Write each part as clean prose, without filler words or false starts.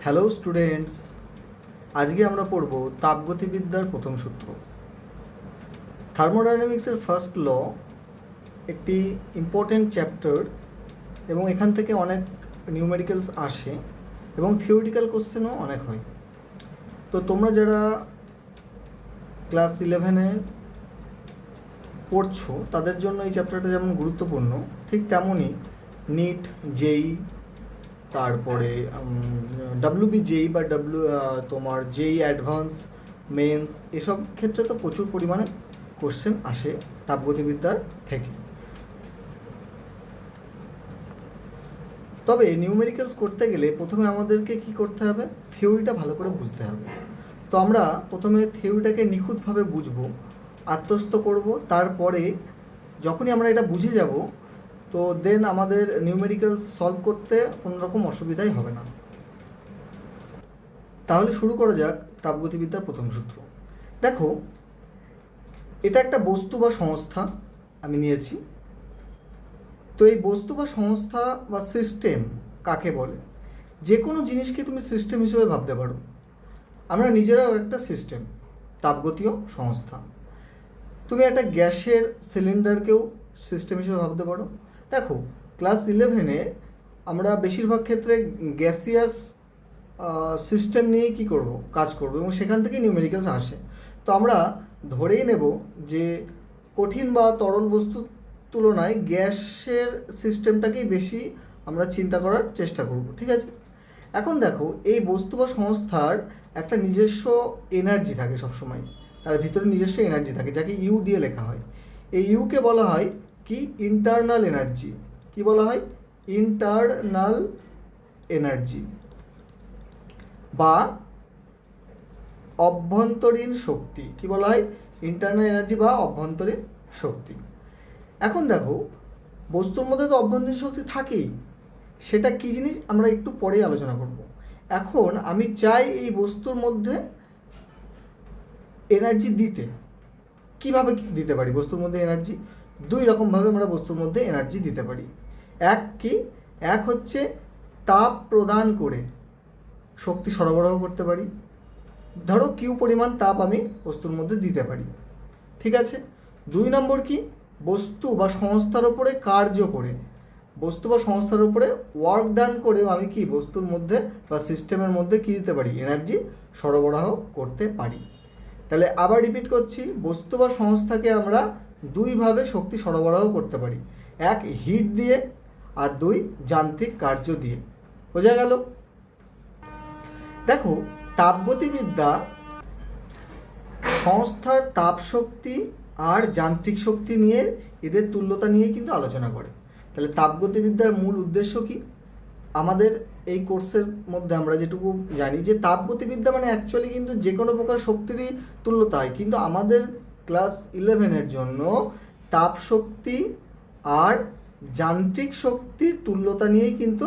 Hello students, আজকে আমরা পড়ব তাপগতিবিদ্যার প্রথম সূত্র। থার্মোডাইনামিক্সের ফার্স্ট ল একটি ইম্পর্টেন্ট চ্যাপ্টার এবং এখান থেকে অনেক নিউমেরিক্যালস আসে এবং থিওরিটিক্যাল কোশ্চেনও অনেক হয়। তো তোমরা যারা ক্লাস 11-এ পড়ছো তাদের জন্য এই চ্যাপ্টারটা যেমন গুরুত্বপূর্ণ, ঠিক তেমনই নিট, জেই, তারপরে WBJEE বা তোমার জেই অ্যাডভান্স, মেন্স, এসব ক্ষেত্রে তো প্রচুর পরিমাণে কোশ্চেন আসে তাপগতিবিদ্যার থেকে। তবে নিউমেরিক্যালস করতে গেলে প্রথমে আমাদেরকে কি করতে হবে? থিওরিটা ভালো করে বুঝতে হবে। তো আমরা প্রথমে থিওরিটাকে নিখুঁতভাবে বুঝবো, আত্মস্থ করব, তারপরে যখনই আমরা এটা বুঝে যাব তো দেন আমাদের নিউমেরিক্যালস সলভ করতে কোনো রকম অসুবিধাই হবে না। তাহলে শুরু করা যাক তাপগতিবিদ্যার প্রথম সূত্র। দেখো, এটা একটা বস্তু বা সংস্থা আমি নিয়েছি। তো এই বস্তু বা সংস্থা বা সিস্টেম কাকে বলে? যে কোনো জিনিসকে তুমি সিস্টেম হিসেবে ভাবতে পারো। আমরা নিজেরাও একটা সিস্টেম, তাপগতীয় সংস্থা। তুমি একটা গ্যাসের সিলিন্ডারকেও সিস্টেম হিসেবে ভাবতে পারো। দেখো, ক্লাস 11-এ আমরা বেশিরভাগ ক্ষেত্রে গ্যাসিয়াস সিস্টেম নিয়েই কী করব, কাজ করব, এবং সেখান থেকেই নিউমেরিক্যালস আসে। তো আমরা ধরেই নেব যে কঠিন বা তরল বস্তুর তুলনায় গ্যাসের সিস্টেমটাকেই বেশি আমরা চিন্তা করার চেষ্টা করব, ঠিক আছে? এখন দেখো, এই বস্তু বা সংস্থার একটা নিজস্ব এনার্জি থাকে সবসময়, তার ভিতরে নিজস্ব এনার্জি থাকে যাকে ইউ দিয়ে লেখা হয়। এই ইউকে বলা হয় কি? Internal energy. কি বলা হয়? ইন্টারনাল এনার্জি বা অভ্যন্তরীণ শক্তি। কি বলা হয়? ইন্টারনাল এনার্জি বা অভ্যন্তরীণ শক্তি। এখন দেখো, বস্তুর মধ্যে তো অভ্যন্তরীণ শক্তি থাকেই, সেটা কি জিনিস আমরা একটু পরেই আলোচনা করব। এখন আমি চাই এই বস্তুর মধ্যে এনার্জি দিতে। কিভাবে দিতে পারি বস্তুর মধ্যে এনার্জি? দুই রকমভাবে আমরা বস্তুর মধ্যে এনার্জি দিতে পারি। এক হচ্ছে তাপ প্রদান করে শক্তি সরবরাহ করতে পারি। ধরো কিউ পরিমাণ তাপ আমি বস্তুর মধ্যে দিতে পারি, ঠিক আছে? 2 নম্বর কি? বস্তু বা সংস্থার উপরে কার্য করে, বস্তু বা সংস্থার উপরে ওয়ার্ক ডান করেও আমি কি বস্তুর মধ্যে বা সিস্টেমের মধ্যে কি দিতে পারি? এনার্জি সরবরাহ করতে পারি। তাহলে আবার রিপিট করছি, বস্তু বা সংস্থাকে আমরা দুইভাবে শক্তি সরবরাহ করতে পারি। এক, হিট দিয়ে, আর 2, যান্ত্রিক কার্য দিয়ে। বোঝা গেল? দেখো, তাপগতিবিদ্যা সংস্থার তাপ শক্তি আর যান্ত্রিক শক্তি নিয়ে, এদের তুল্যতা নিয়ে কিন্তু আলোচনা করে। তাহলে তাপগতিবিদ্যার মূল উদ্দেশ্য কি? আমাদের এই কোর্সের মধ্যে আমরা যেটুকু জানি যে তাপগতিবিদ্যা মানে অ্যাকচুয়ালি কিন্তু যে কোনো প্রকার শক্তিরই তুল্যতা হয়, কিন্তু আমাদের ক্লাস 11-এর জন্য তাপ শক্তি আর যান্ত্রিক শক্তির তুল্যতা নিয়েই কিন্তু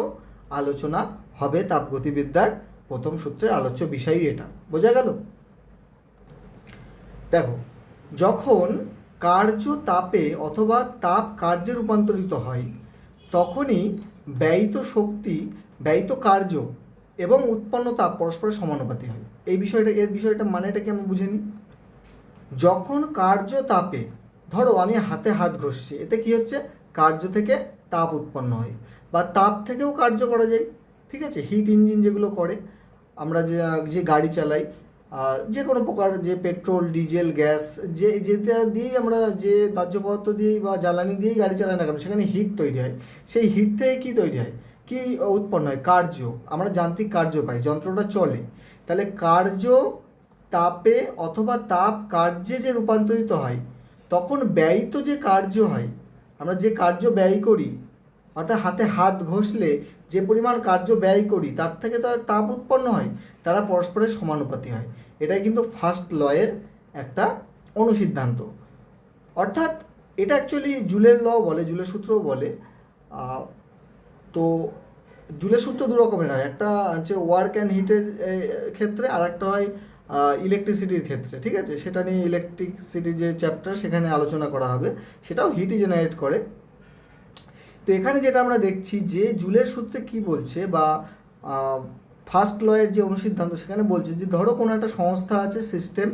আলোচনা হবে। তাপগতিবিদ্যার প্রথম সূত্রের আলোচ্য বিষয়ই এটা। বোঝা গেল? দেখো, যখন কার্য তাপে অথবা তাপ কার্যে রূপান্তরিত হয় তখনই ব্যয়িত শক্তি, ব্যয়িত কার্য এবং উৎপন্ন তাপ পরস্পরের সমানুপাতি হয়। এর বিষয়টা মানেটা কি আমরা বুঝে নিই। যখন কার্য তাপে, ধরো আমি হাতে হাত ঘষছি, এতে কি হচ্ছে? কার্য থেকে তাপ উৎপন্ন হয়, বা তাপ থেকেও কার্য করা যায়, ঠিক আছে? হিট ইঞ্জিন যেগুলো করে, আমরা যে গাড়ি চালাই, যে কোনো প্রকার, যে পেট্রোল, ডিজেল, গ্যাস, যেটা দিয়েই আমরা, যে দাহ্য পদার্থ দিয়েই বা জ্বালানি দিয়েই গাড়ি চালাই না কেন, সেখানে হিট তৈরি হয়। সেই হিট থেকে কী তৈরি হয়? কি উৎপন্ন হয়? কার্য। আমরা যান্ত্রিক কার্য পাই, যন্ত্রটা চলে। তাহলে কার্য তাপে অথবা তাপ কার্যে যে রূপান্তরিত হয়, তখন ব্যয়িত যে কার্য হয়, আমরা যে কার্য ব্যয় করি, অর্থাৎ হাতে হাত ঘষলে যে পরিমাণ কার্য ব্যয় করি তার থেকে তার তাপ উৎপন্ন হয়, তারা পরস্পরের সমানুপাতি হয়। এটাই কিন্তু ফার্স্ট লয়ের একটা অনুসিদ্ধান্ত। অর্থাৎ এটা অ্যাকচুয়ালি জুলের ল বলে, জুলের সূত্রও বলে। তো জুলের সূত্র দু রকমের হয়, একটা হচ্ছে ওয়ার্ক অ্যান্ড হিটের ক্ষেত্রে, আর একটা হয় ইলেকট্রিসিটির ক্ষেত্রে, ঠিক আছে? সেটা নিয়ে ইলেকট্রিসিটি যে চ্যাপ্টার, সেখানে আলোচনা করা হবে। সেটাও হিটই জেনারেট করে। তো এখানে যেটা আমরা দেখছি যে জুলের সূত্রে কি বলছে, বা ফার্স্ট লয়ের যে অনুসিদ্ধান্ত সেখানে বলছে যে ধরো কোনো একটা সংস্থা আছে, সিস্টেম,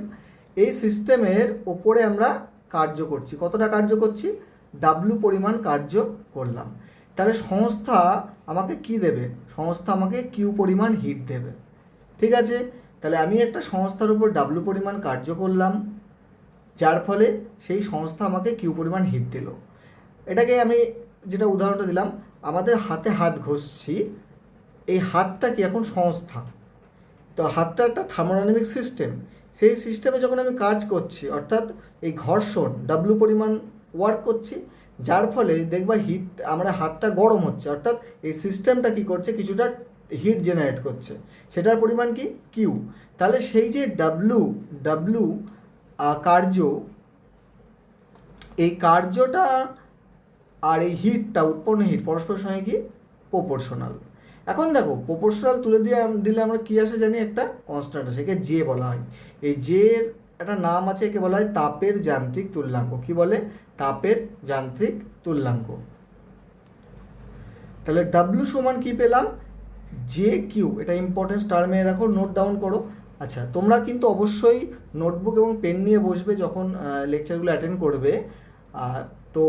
এই সিস্টেমের ওপরে আমরা কার্য করছি। কতটা কার্য করছি? ডাব্লু পরিমাণ কার্য করলাম। তাহলে সংস্থা আমাকে কি দেবে? সংস্থা আমাকে কিউ পরিমাণ হিট দেবে। ঠিক আছে, তাহলে আমি একটা সংস্থার উপর ডাব্লু পরিমাণ কার্য করলাম, যার ফলে সেই সংস্থা আমাকে কিউ পরিমাণ হিট দিল। এটাকে আমি যেটা উদাহরণটা দিলাম, আমাদের হাতে হাত ঘষছি, এই হাতটা কি এখন সংস্থা। তো হাতটা একটা থার্মোডাইনামিক সিস্টেম, সেই সিস্টেমে যখন আমি কাজ করছি, অর্থাৎ এই ঘর্ষণ ডাব্লু পরিমাণ ওয়ার্ক করছি, যার ফলে দেখবা হিট, আমরা হাতটা গরম হচ্ছে, অর্থাৎ এই সিস্টেমটা কি করছে? কিছুটা হিট জেনারেট করছে, সেটার পরিমাণ কি? কিউ। তাহলে সেই যে ডাব্লু কার্য, এই কার্যটা আর এই হিটটা, উৎপন্ন হিট পরস্পরের সঙ্গে কি? প্রপোর্শনাল। এখন দেখো, প্রপোর্শনাল তুলে দিলে আমরা কি আসে জানি? একটা কনস্ট্যান্ট আসে, একে জে বলা হয়। এই জে এর একটা নাম আছে, একে বলা হয় তাপের যান্ত্রিক তুল্যাঙ্ক। কি বলে? তাপের যান্ত্রিক তুল্যাঙ্ক। তাহলে ডাব্লু সমান কি পেলাম? J Q. এটা ইম্পর্টেন্স টার্মে রাখো, নোট ডাউন করো। আচ্ছা, তোমরা কিন্তু অবশ্যই নোটবুক এবং পেন নিয়ে বসবে যখন লেকচারগুলো অ্যাটেন্ড করবে। তো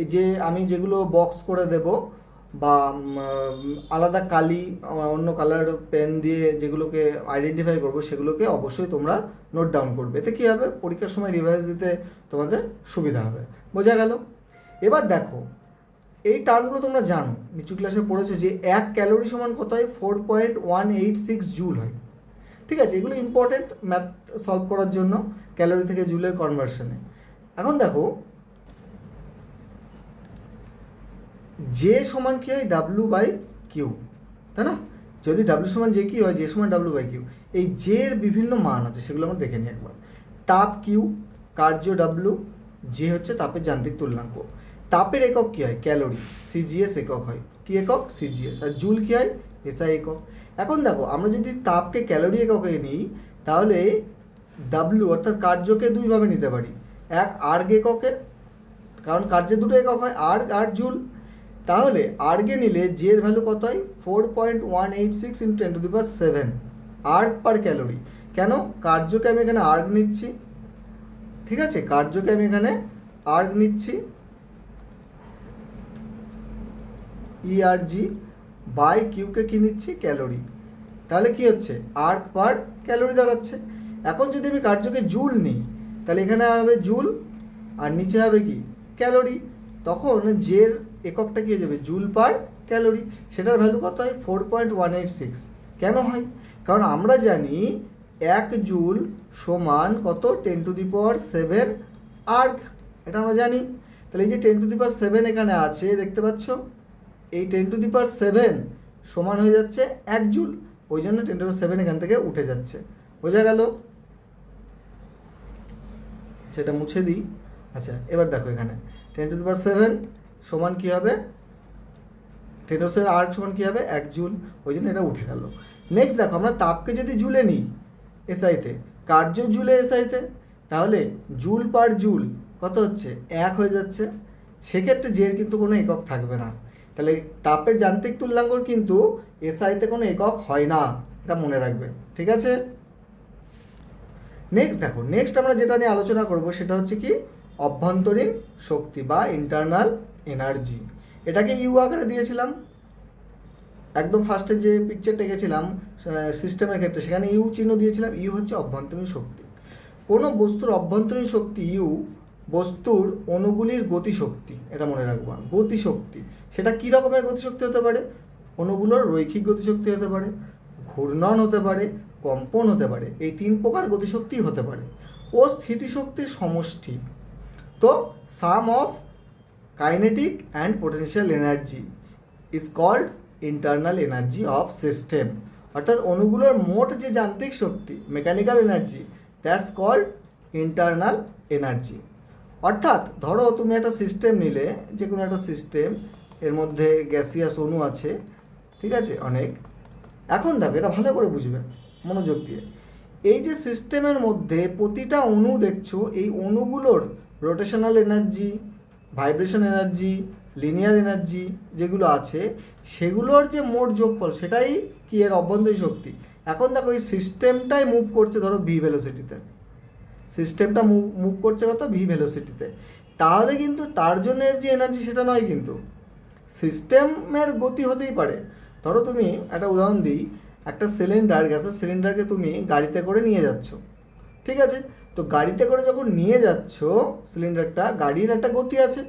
এই যে আমি যেগুলো বক্স করে দেব বা আলাদা কালি, অন্য কালার পেন দিয়ে যেগুলোকে আইডেন্টিফাই করবো, সেগুলোকে অবশ্যই তোমরা নোট ডাউন করবে। এতে কী হবে? পরীক্ষার সময় রিভাইজ দিতে তোমাদের সুবিধা হবে। বোঝা গেল? এবার দেখো, এই টার্মগুলো তোমরা জানো, নিচু ক্লাসে পড়েছো যে 1 ক্যালোরি সমান কত হয়? 4.186 জুল হয়। ঠিক আছে, এগুলো ইম্পর্টেন্ট ম্যাথ সলভ করার জন্য, ক্যালোরি থেকে জুলের কনভার্সনে। এখন দেখো, জে সমান কি হয়? ডাব্লু বাই কিউ, তাই না? যদি ডাব্লু সমান জে কি হয়? জে সমান ডাব্লু বাই কিউ। এই জে এর বিভিন্ন মান আছে, সেগুলো আমরা দেখে নিই একবার। তাপ কিউ, কার্য ডাব্লু, জে হচ্ছে তাপের যান্ত্রিক তুল্যাঙ্ক। তাপের একক কি হয়? ক্যালোরি, সিজিএস একক হয়। কি একক? সিজিএস। আর জুল কি হয়? এসআই একক। এখন দেখো, আমরা যদি তাপকে ক্যালোরি এককে নিই, তাহলে ডাব্লু অর্থাৎ কার্যকে দুইভাবে নিতে পারি। এক আর্গ এককে, কারণ কার্যের দুটো একক হয়, আর্গ আর জুল। তাহলে আর্গে নিলে জে এর ভ্যালু কত হয়? 4.186 × 10⁷ আর্গ পার ক্যালোরি। কেন? কার্যকে আমি এখানে আর্গ নিচ্ছি। ঠিক আছে, কার্যকে আমি এখানে আর্গ নিচ্ছি, ইআরজি, বাই কিউকে কি নিচ্ছি? ক্যালোরি। তাহলে কি হচ্ছে? আর্গ পার ক্যালোরি দাঁড়াচ্ছে। এখন যদি আমি কার্যকে জুল নিই, তাহলে এখানে হবে জুল আর নিচে হবে কি? ক্যালোরি। তখন জের এককটা কি হয়ে যাবে? Joule per calorie. সেটার ভ্যালু কত হয়? 4.186। কেন হয়? কারণ আমরা জানি 1 জুল সমান কত? 10⁷ আর্গ। এটা আমরা জানি। তাহলে এই যে 10⁷ এখানে আছে, দেখতে পাচ্ছ? এই 10⁷ সমান হয়ে যাচ্ছে 1 জুল, ওই জন্য 10⁷ এখান থেকে উঠে যাচ্ছে। বোঝা গেল? সেটা মুছে দিই। আচ্ছা, এবার দেখো, এখানে 10⁷ সমান কী হবে? 10⁷ আর্গ সমান কী হবে? 1 জুল, ওই জন্য এটা উঠে গেল। নেক্সট দেখো, আমরা তাপকে যদি জুলে নিই এসআইতে, কার্য জুলে এসআইতে, তাহলে জুল পার জুল কত হচ্ছে? 1 হয়ে যাচ্ছে। সেক্ষেত্রে জের কিন্তু কোনো একক থাকবে না। তাহলে তাপের যান্ত্রিক তুল্যাঙ্কর কিন্তু এসআইতে কোনো একক হয় না, এটা মনে রাখবে। ঠিক আছে? নেক্সট দেখো, নেক্সট আমরা যেটা নিয়ে আলোচনা করব সেটা হচ্ছে কি? অভ্যন্তরীণ শক্তি বা ইন্টারনাল এনার্জি। এটাকে ইউ আকারে দিয়েছিলাম, একদম ফার্স্টে যে পিকচারটা এঁকেছিলাম সিস্টেমের ক্ষেত্রে, সেখানে ইউ চিহ্ন দিয়েছিলাম। ইউ হচ্ছে অভ্যন্তরীণ শক্তি। কোনো বস্তুর অভ্যন্তরীণ শক্তি ইউ বস্তুর অণুগুলির গতিশক্তি, এটা মনে রাখবা। গতিশক্তি, সেটা কী রকমের গতিশক্তি হতে পারে? অণুগুলোর রৈখিক গতিশক্তি হতে পারে, ঘূর্ণন হতে পারে, কম্পন হতে পারে। এই 3 প্রকার গতিশক্তি হতে পারে। ও স্থিতিশক্তির সমষ্টি। তো sum of kinetic and potential energy is called internal energy of system. অর্থাৎ অণুগুলোর মোট যে যান্ত্রিক শক্তি, mechanical energy, that's called internal energy. অর্থাৎ ধরো তুমি একটা সিস্টেম নিলে, যে কোনো একটা সিস্টেম, এর মধ্যে গ্যাসিয়াস অণু আছে, ঠিক আছে, অনেক। এখন দেখো, এটা ভালো করে বুঝবে মনোযোগ দিয়ে। এই যে সিস্টেমের মধ্যে প্রতিটা অণু দেখছো, এই অণুগুলোর rotational energy, vibration energy, linear energy যেগুলো আছে, সেগুলোর যে মোট যোগফল, সেটাই কি এর অভ্যন্তরীণ শক্তি। এখন দেখো এই সিস্টেমটাই মুভ করছে ধরো ভি ভেলোসিটিতে, সিস্টেমটা মুভ করছে কত ভি ভেলোসিটিতে, তাহলে কিন্তু তার জন্য এর যে এনার্জি সেটা নয়, কিন্তু সিস্টেমের গতি হতেই পারে। ধরো তুমি একটা উদাহরণ দিই, একটা সিলিন্ডার, গ্যাসের সিলিন্ডারকে তুমি গাড়িতে করে নিয়ে যাচ্ছ, ঠিক আছে? তো গাড়িতে করে যখন নিয়ে যাচ্ছ সিলিন্ডারটা, গাড়ির একটা গতি আছে,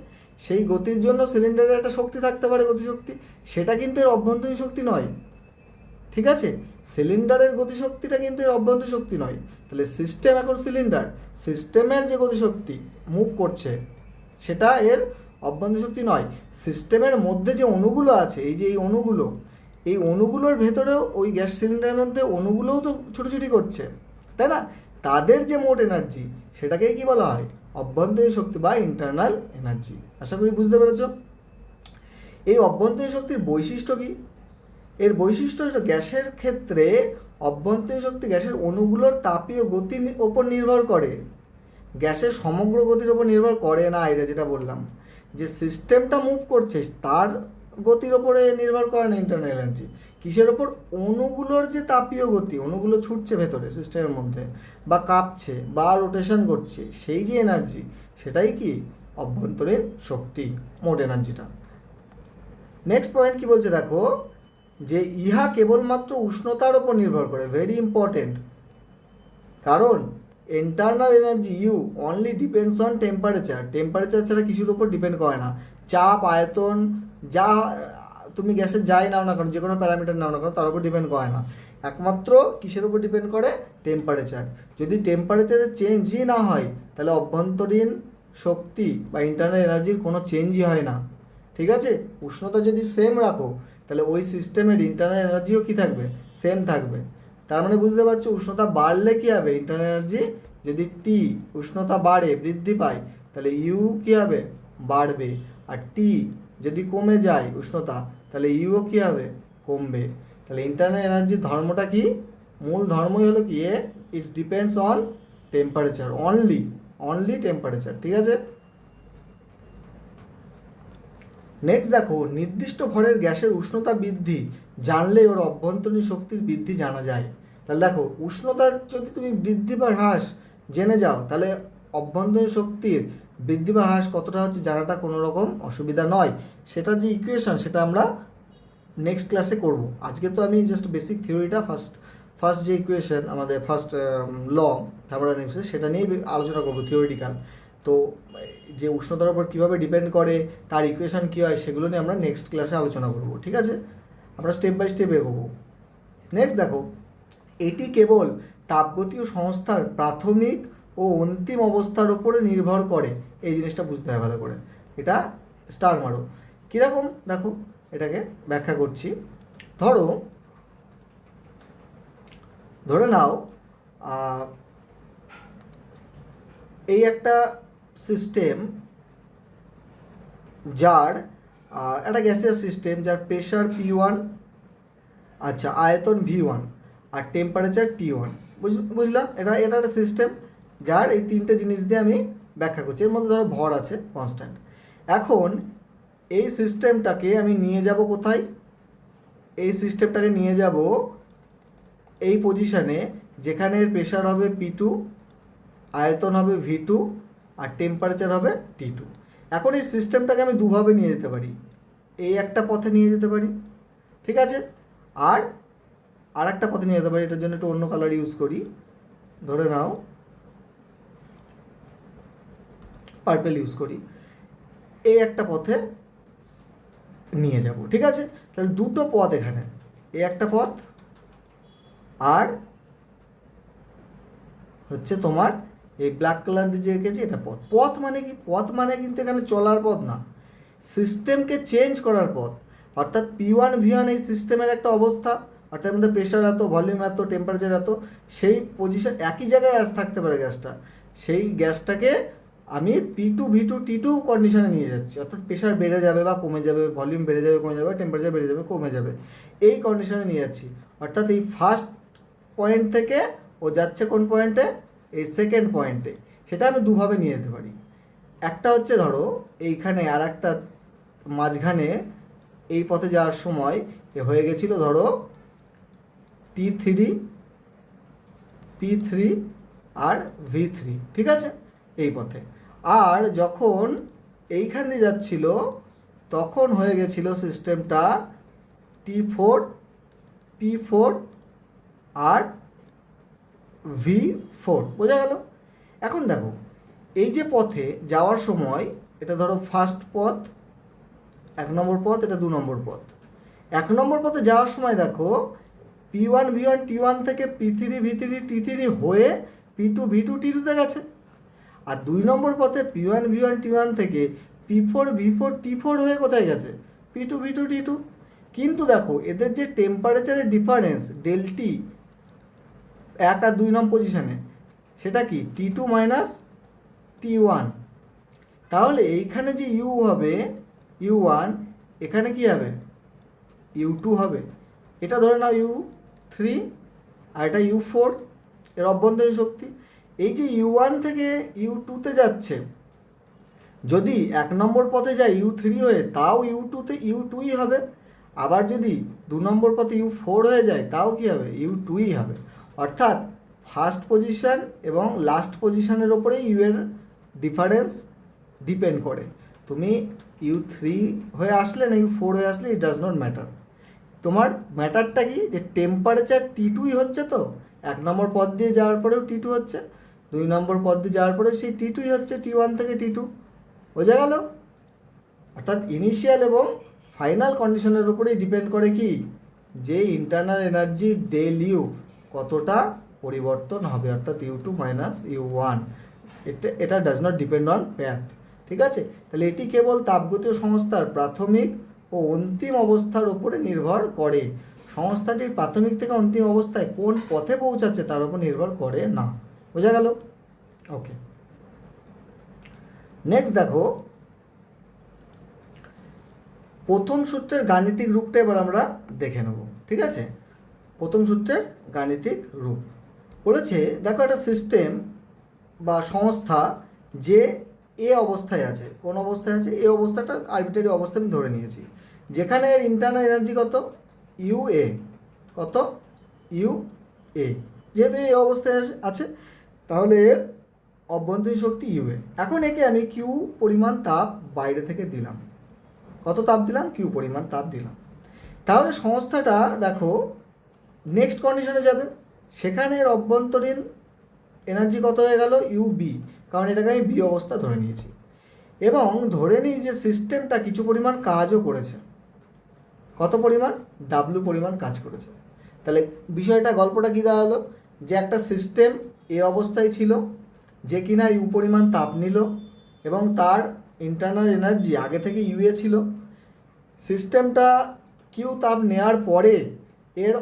সেই গতির জন্য সিলিন্ডারের একটা শক্তি থাকতে পারে, গতিশক্তি, সেটা কিন্তু এর অভ্যন্তরীণ শক্তি নয়, ঠিক আছে? সিলিন্ডারের গতিশক্তিটা কিন্তু এর অভ্যন্তরীণ শক্তি নয়। তাহলে সিস্টেম এখন সিলিন্ডার, সিস্টেমের যে গতিশক্তি মুভ করছে সেটা এর অভ্যন্তরীণ শক্তি নয়। সিস্টেমের মধ্যে যে অণুগুলো আছে, এই যে এই অণুগুলোর ভেতরেও ওই গ্যাস সিলিন্ডারের মধ্যে অণুগুলোও তো ছুটোছুটি করছে, তাই না? তাদের যে মোট এনার্জি সেটাকেই কি বলা হয়? অভ্যন্তরীণ শক্তি বা ইন্টারনাল এনার্জি। আশা করি বুঝতে পেরেছ। এই অভ্যন্তরীণ শক্তির বৈশিষ্ট্য কি? এর বৈশিষ্ট্য হচ্ছে গ্যাসের ক্ষেত্রে অভ্যন্তরীণ শক্তি গ্যাসের অণুগুলোর তাপীয় গতির ওপর নির্ভর করে, গ্যাসের সমগ্র গতির ওপর নির্ভর করে না। এটা যেটা বললাম যে সিস্টেমটা মুভ করছে তার গতির ওপরে নির্ভর করে না ইন্টারনাল এনার্জি। কিসের ওপর? অণুগুলোর যে তাপীয় গতি, অণুগুলো ছুটছে ভেতরে সিস্টেমের মধ্যে, বা কাঁপছে বা রোটেশন করছে, সেই যে এনার্জি সেটাই কি? অভ্যন্তরীণ শক্তি, মোট এনার্জিটা। নেক্সট পয়েন্ট কি বলছে দেখো, যে ইহা কেবলমাত্র উষ্ণতার ওপর নির্ভর করে, ভেরি ইম্পর্টেন্ট, কারণ internal energy U only depends on temperature, temperature ছাড়া কিছুর উপর ডিপেন্ড করে না। চাপ, আয়তন, যা তুমি গ্যাসের যাই নাও না কেন, যে কোনো প্যারামিটার নাও না কেন, তার উপর ডিপেন্ড করে না। একমাত্র কিসের উপর ডিপেন্ড করে? টেম্পারেচার। যদি টেম্পারেচারের চেঞ্জই না হয় তাহলে অভ্যন্তরীণ শক্তি বা ইন্টারনাল এনার্জির কোনো চেঞ্জই হয় না, ঠিক আছে? উষ্ণতা যদি সেম রাখো তাহলে ওই সিস্টেমের ইন্টারনাল এনার্জিও কী থাকবে? সেম থাকবে। তার মানে বুঝতে পারছো, উষ্ণতা বাড়লে কী হবে? ইন্টারনাল এনার্জি, যদি টি উষ্ণতা বাড়ে, বৃদ্ধি পায়, তাহলে ইউ কী হবে? বাড়বে। আর টি যদি কমে যায় উষ্ণতা, তাহলে ইউও কী হবে? কমবে। তাহলে ইন্টারনাল এনার্জির ধর্মটা কি? মূল ধর্মই হলো কি? It's depends on temperature, only temperature, ঠিক আছে? নেক্সট দেখো, নির্দিষ্ট ভরের গ্যাসের উষ্ণতা বৃদ্ধি জানলে ওর অভ্যন্তরীণ শক্তির বৃদ্ধি জানা যায়। তাহলে দেখো, উষ্ণতার যদি তুমি বৃদ্ধি বা হ্রাস জেনে যাও, তাহলে অভ্যন্তরীণ শক্তির বৃদ্ধি বা হ্রাস কতটা হচ্ছে জানাটা কোনো রকম অসুবিধা নয়। সেটার যে ইকুয়েশন সেটা আমরা নেক্সট ক্লাসে করব। আজকে তো আমি জাস্ট বেসিক থিওরিটা ফার্স্ট যে ইকুয়েশন আমাদের ফার্স্ট ল থার্মোডাইনামিক্সের, সেটা নিয়ে আলোচনা করব, থিওরিটিক্যাল। তো যে উষ্ণতার উপর কীভাবে ডিপেন্ড করে, তার ইকুয়েশন কী হয়, সেগুলো নিয়ে আমরা নেক্সট ক্লাসে আলোচনা করব, ঠিক আছে? আমরা স্টেপ বাই স্টেপ এগোবো। নেক্সট দেখো, এটি কেবল তাপগতীয় সংস্থার প্রাথমিক ও অন্তিম অবস্থার উপরে নির্ভর করে, এই জিনিসটা বুঝতে হয় ভালো করে। এটা স্টার মারো। কীরকম দেখো, এটাকে ব্যাখ্যা করছি। ধরে নাও এই একটা সিস্টেম, যার একটা গ্যাসিয়াস সিস্টেম, যার প্রেশার P1, আচ্ছা আয়তন V1 আর টেম্পারেচার T1, বুঝলাম? এটা একটা সিস্টেম যার এই তিনটে জিনিস দিয়ে আমি ব্যাখ্যা করছি। এর মধ্যে ধরো ভর আছে কনস্ট্যান্ট। এখন এই সিস্টেমটাকে আমি নিয়ে যাব কোথায়? এই সিস্টেমটাকে নিয়ে যাব এই পজিশানে, যেখানে এর প্রেশার হবে P2, আয়তন হবে V2 আর টেম্পারেচার হবে T2। এখন এই সিস্টেমটাকে আমি দুভাবে নিয়ে যেতে পারি, এই একটা পথে নিয়ে যেতে পারি, ঠিক আছে? আর একটা পথে নিয়ে যেতে পারি। এটার জন্য একটু অন্য কালার ইউজ করি, ধরে নাও পার্পেল ইউজ করি। এই একটা পথে নিয়ে যাব, ঠিক আছে? তাহলে দুটো পথ এখানে, এই একটা পথ আর হচ্ছে তোমার এই ব্ল্যাক কালার দিয়ে যে এঁকেছি এটা পথ। পথ মানে কি? পথ মানে কিন্তু এখানে চলার পথ না, সিস্টেমকে চেঞ্জ করার পথ। অর্থাৎ P1 V1 এই সিস্টেমের একটা অবস্থা, অর্থাৎ আমাদের প্রেশার এত, ভলিউম এত, টেম্পারেচার এত, সেই পজিশন একই জায়গায় থাকতে পারে গ্যাসটা। সেই গ্যাসটাকে আমি P2 V2 T2 কন্ডিশনে নিয়ে যাচ্ছি, অর্থাৎ প্রেশার বেড়ে যাবে বা কমে যাবে, ভলিউম বেড়ে যাবে কমে যাবে, টেম্পারেচার বেড়ে যাবে কমে যাবে, এই কন্ডিশনে নিয়ে যাচ্ছি। অর্থাৎ এই ফার্স্ট পয়েন্ট থেকে ও যাচ্ছে কোন পয়েন্টে? এই সেকেন্ড পয়েন্টে। সেটা আমি দুভাবে নিয়ে যেতে পারি। একটা হচ্ছে ধরো এইখানে, আর একটা মাঝখানে এই পথে যাওয়ার সময় হয়ে গেছিলো ধরো T3, P3 আর V3, ঠিক আছে, এই পথে। আর যখন এইখান দিয়ে যাচ্ছিল তখন হয়ে গেছিল সিস্টেমটা T4, P4 আর V4, বোঝা গেল? এখন দেখো এই যে পথে যাওয়ার সময়, এটা ধরো ফার্স্ট পথ, 1 নম্বর পথ, এটা 2 নম্বর পথ। 1 নম্বর পথে যাওয়ার সময় দেখো P1 V1 T1 থেকে P3 V3 T3 হয়ে P2 V2 T2 তে গেছে। আর 2 নম্বর পথে P1 V1 T1 থেকে P4 V4 T4 হয়ে কোথায় গেছে? P2 V2 T2। কিন্তু দেখো এদের যে টেম্পারেচারের ডিফারেন্স ডেল্টি 1 আর 2 নম্বর পজিশনে, সেটা কি T2 মাইনাস T1। তাহলে এইখানে যে U হবে U1, এখানে কি হবে U2 হবে। এটা ধরে নাও U3 আর এটা U4, এর অভ্যন্তরীণ শক্তি। এই যে U1 থেকে U2 তে যাচ্ছে, যদি 1 নম্বর পথে যায় U3 হয়ে, তাও U2ই হবে। আবার যদি 2 নম্বর পথে U4 হয়ে যায়, তাও কি হবে? U2ই হবে। অর্থাৎ ফার্স্ট পজিশন এবং লাস্ট পজিশনের ওপরে ইউ এর ডিফারেন্স ডিপেন্ড করে। তুমি U3 হয়ে আসলে না U4 হয়ে আসলে, ইট ডাজ নট ম্যাটার। তোমার ম্যাটারটা কি, যে টেম্পারেচার T2ই হচ্ছে। তো 1 নম্বর পথ দিয়ে যাওয়ার পরেও T2 হচ্ছে, 2 নম্বর পথ দিয়ে যাওয়ার পরেও সেই T2ই হচ্ছে, T1 থেকে T2, বোঝা গেল? অর্থাৎ ইনিশিয়াল এবং ফাইনাল কন্ডিশনের উপরেই ডিপেন্ড করে কি, যে ইন্টারনাল এনার্জি ডেল ইউ কতটা পরিবর্তন হবে, অর্থাৎ U2 মাইনাস U1। এটা does not depend on path, ঠিক আছে? তাহলে এটি কেবল তাপগতীয় সংস্থার প্রাথমিক ও অন্তিম অবস্থার উপরে নির্ভর করে। সংস্থাটির প্রাথমিক থেকে অন্তিম অবস্থায় কোন পথে পৌঁছাচ্ছে তার উপর নির্ভর করে না, বোঝা গেল? ওকে, নেক্সট দেখো প্রথম সূত্রের গাণিতিক রূপটা এবার আমরা দেখে নেব, ঠিক আছে? প্রথম সূত্রের গাণিতিক রূপ বলেছে, দেখো একটা সিস্টেম বা সংস্থা যে এ অবস্থায় আছে। কোন অবস্থায় আছে? এ অবস্থাটা আরবিটারি অবস্থা আমি ধরে নিয়েছি, যেখানে এর ইন্টারনাল এনার্জি কত? UA। কত? UA। যেহেতু এই অবস্থায় আছে, তাহলে এর অভ্যন্তরীণ শক্তি UA। এখন একে আমি কিউ পরিমাণ তাপ বাইরে থেকে দিলাম। কত তাপ দিলাম? কিউ পরিমাণ তাপ দিলাম। তাহলে সংস্থাটা দেখো নেক্সট কন্ডিশনে যাবে, সেখানে এর অভ্যন্তরীণ এনার্জি কত হয়ে গেল? UB, কারণ এটাকে আমি বি অবস্থা ধরে নিয়েছি। এবং ধরে নিই যে সিস্টেমটা কিছু পরিমাণ কাজও করেছে। কত পরিমাণ? W পরিমাণ কাজ করেছে। তাহলে বিষয়টা, গল্পটা কী দাঁড়ালো, যে একটা সিস্টেম এ অবস্থায় ছিল, যে কিনা ইউ পরিমাণ তাপ নিল এবং তার ইন্টারনাল এনার্জি আগে থেকে ইউএ ছিল। সিস্টেমটা কিউ তাপ নেওয়ার পরে এর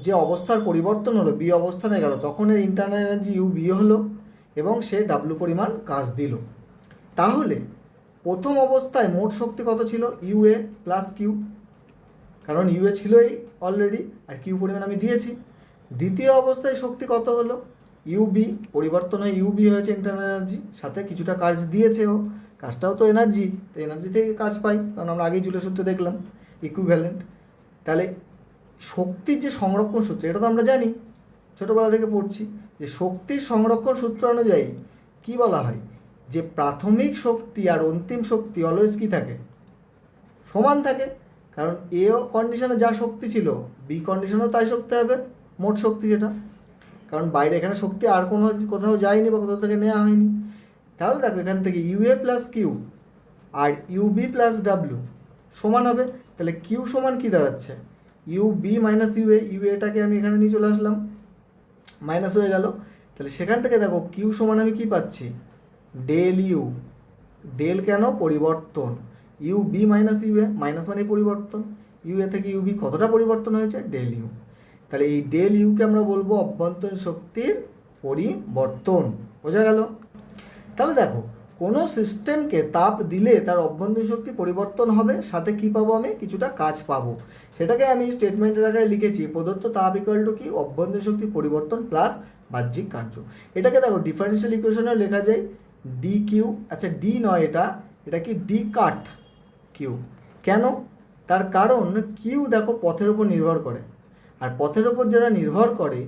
যে অবস্থার পরিবর্তন হলো, বি অবস্থানে গেল, তখন এর ইন্টারনাল এনার্জি ইউ বি হলো এবং সে ডাব্লু পরিমাণ কাজ দিল। তাহলে প্রথম অবস্থায় মোট শক্তি কত ছিল? ইউএ প্লাস কিউ, কারণ ইউএ ছিলই অলরেডি আর কিউ পরিমাণ আমি দিয়েছি। দ্বিতীয় অবস্থায় শক্তি কত হলো? ইউবি, পরিবর্তন হয়ে ইউবি হয়েছে ইন্টারনাল এনার্জি, সাথে কিছুটা কাজ দিয়েছে ও, কাজটাও তো এনার্জি, তো এনার্জি থেকে কাজ পাই, কারণ আমরা আগেই জুলের সূত্রে দেখলাম ইকুইভ্যালেন্ট। তাহলে শক্তির যে সংরক্ষণ সূত্র, এটা তো আমরা জানি, ছোটোবেলা থেকে পড়ছি, যে শক্তির সংরক্ষণ সূত্র অনুযায়ী কি বলা হয়, যে প্রাথমিক শক্তি আর অন্তিম শক্তি অলওয়েজ কি থাকে? সমান থাকে। কারণ এ কন্ডিশনে যা শক্তি ছিল, বি কন্ডিশনেও তাই শক্তি হবে, মোট শক্তি যেটা, কারণ বাইরে এখানে শক্তি আর কোনো কোথাও যায়নি বা কোথাও থেকে নেওয়া হয়নি। তাহলে দেখো এখান থেকে UA plus Q R UV plus W সমান হবে। তাহলে কিউ সমান কি দাঁড়াচ্ছে? UV minus UA. ইউএটাকে আমি এখানে নিয়ে চলে আসলাম, মাইনাস হয়ে গেল। তাহলে সেখান থেকে দেখো কিউ সমান আমি কি পাচ্ছি? Del you. ডেল কেন? পরিবর্তন। ইউবি মাইনাস ইউএ, মাইনাস মানে পরিবর্তন, ইউএ থেকে ইউবি কতটা পরিবর্তন হয়েছে? Del U. তাহলে এই ডেল ইউকে আমরা বলবো অভ্যন্তরীণ শক্তির পরিবর্তন, বোঝা গেল? তাহলে দেখো কোনো সিস্টেমকে তাপ দিলে তার অভ্যন্তরীণ শক্তি পরিবর্তন হবে, সাথে কি পাবো? আমি কিছুটা কাজ পাবো। সেটাকে আমি স্টেটমেন্টের আকারে লিখেছি, প্রদত্ত তাপ ইকুয়াল টু কি? অভ্যন্তরীণ শক্তি পরিবর্তন প্লাস বাহ্যিক কার্য। এটাকে দেখো ডিফারেন্সিয়াল ইকুয়েশনেও লেখা যায় ডি কিউ, আচ্ছা ডি নয়, এটা কি? ডি কাট কিউ। কেন? তার কারণ কিউ দেখো পথের উপর নির্ভর করে, আর পথের ওপর যারা নির্ভর করে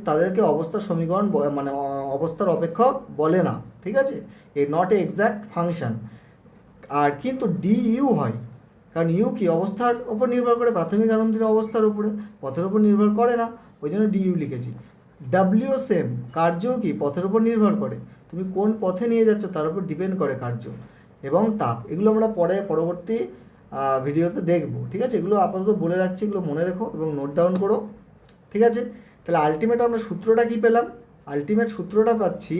তাদেরকে অবস্থার সমীকরণ মানে অবস্থার অপেক্ষক বলে না, ঠিক আছে? এ নট এ এক্স্যাক্ট ফাংশন। আর কিন্তু ডি ইউ হয়, কারণ ইউ কি অবস্থার ওপর নির্ভর করে, প্রাথমিক আনন্দিত অবস্থার উপরে, পথের ওপর নির্ভর করে না, ওই জন্য ডি ইউ লিখেছি। ডাব্লিউ সেম, কার্যও কি পথের ওপর নির্ভর করে, তুমি কোন পথে নিয়ে যাচ্ছ তার উপর ডিপেন্ড করে কার্য এবং তাপ। এগুলো আমরা পরবর্তী ভিডিওতে দেখব, ঠিক আছে? এগুলো আপাতত বলে রাখছি, এগুলো মনে রেখো এবং নোট ডাউন করো, ঠিক আছে? তাহলে আলটিমেট আমরা সূত্রটা কি পেলাম? আলটিমেট সূত্রটা পাচ্ছি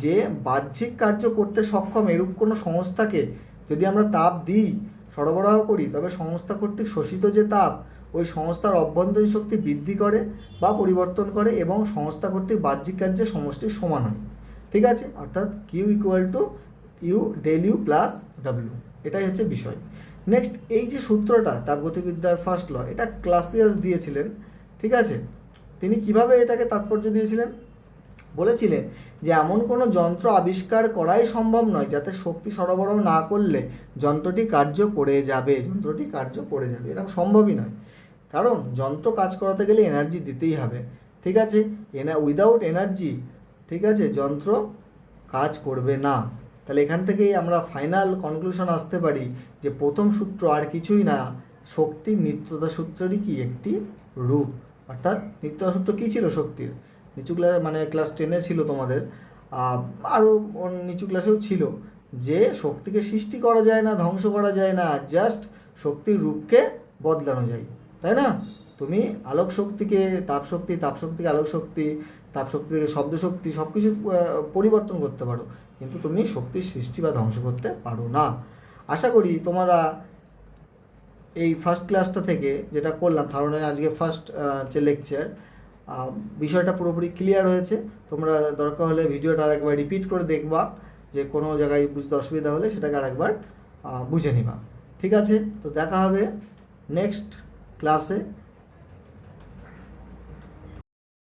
যে বাহ্যিক কার্য করতে সক্ষম এরূপ কোনো সংস্থাকে যদি আমরা তাপ দিই, সরবরাহ করি, তবে সংস্থা কর্তৃক শোষিত যে তাপ ওই সংস্থার অভ্যন্তরীণ শক্তি বৃদ্ধি করে বা পরিবর্তন করে এবং সংস্থা কর্তৃক বাহ্যিক কার্যের সমষ্টির সমান হয়, ঠিক আছে? অর্থাৎ Q equal to U del U plus W, এটাই হচ্ছে বিষয়। নেক্সট, এই যে সূত্রটা তাপগতিবিদ্যার ফার্স্ট ল, এটা ক্লাসিয়াস দিয়েছিলেন, ঠিক আছে? তিনি কিভাবে এটাকে তাৎপর্য দিয়েছিলেন? বলেছিলেন যে এমন কোনো যন্ত্র আবিষ্কার করাই সম্ভব নয় যাতে শক্তি সরবরাহ না করলে যন্ত্রটি কার্য করে যাবে, এটা সম্ভবই নয়। কারণ যন্ত্র কাজ করাতে গেলে এনার্জি দিতেই হবে, ঠিক আছে? উইদাউট এনার্জি, ঠিক আছে, যন্ত্র কাজ করবে না। তাহলে এখান থেকেই আমরা ফাইনাল কনক্লুশন আসতে পারি যে প্রথম সূত্র আর কিছুই না, শক্তির নিত্যতা সূত্রেরই কি একটি রূপ। অর্থাৎ নিত্যতা সূত্র কী ছিল শক্তির? নিচু ক্লাস মানে ক্লাস 10-এ ছিল তোমাদের, আরও নিচু ক্লাসেও ছিল, যে শক্তিকে সৃষ্টি করা যায় না, ধ্বংস করা যায় না, জাস্ট শক্তির রূপকে বদলানো যায়, তাই না? তুমি আলোক শক্তিকে তাপশক্তি, তাপশক্তিকে আলোক শক্তি, তাপশক্তি থেকে শব্দ শক্তি, সব কিছু পরিবর্তন করতে পারো, কিন্তু তুমি শক্তির সৃষ্টি বা ধ্বংস করতে পারো না। আশা করি তোমরা এই ফার্স্ট ক্লাসটা থেকে যেটা করলাম, ধারণের আজকে ফার্স্ট যে লেকচার, বিষয়টা পুরোপুরি ক্লিয়ার হয়েছে। তোমরা দরকার হলে ভিডিওটা আরেকবার রিপিট করে দেখবা, যে কোনো জায়গায় বুঝতে অসুবিধা হলে সেটাকে আরেকবার বুঝে নিবা, ঠিক আছে? তো দেখা হবে নেক্সট ক্লাসে।